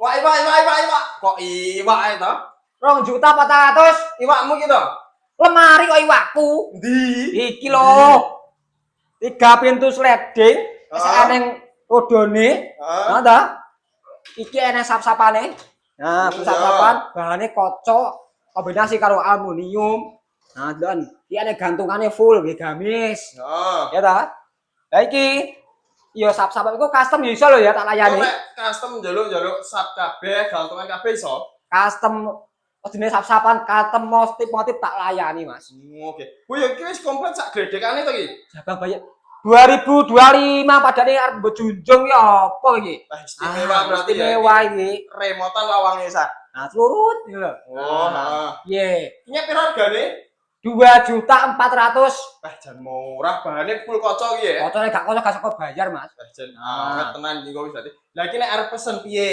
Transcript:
Wah, iwak. Kok iwak ae to? 2.400.000. Iwakmu ki to? Lemari kok iwakku. Ndi? Iki lho. 3 pintu sliding, eneng rodone. Heeh. Nah, ta? Iki eneng sap-sapane. Nah, sap-sapan, bahane kaca, kombinasi karo aluminium. Nah, dan iki eneng gantungane full nggih gamis. Heeh. Ya ta? Lah iki ya sap-sapan iku custom ya iso lho ya tak layani. Nek custom njaluk sap kabeh, gantungan kabeh iso. Custom jenis sap-sapan, custom motif tak layani, Mas. Oke. Bu ya iki wis komplit sak gledekane to iki. Jabang bayar 2025 padane arep mbok junjung ya apa iki? Wah, istimewa berarti ya. Istimewa iki. Remotan lawange sak. Nah, seluruh iki lho. Oh, heeh. Piye? Ini piro hargane? 2.400.000. Wah, jan murah, bahane full kaca iki ya. Kocone gak kono gak saka bayar, Mas. Wah, jan awet tenan iki kok wis berarti. Lah iki nek arep pesen piye?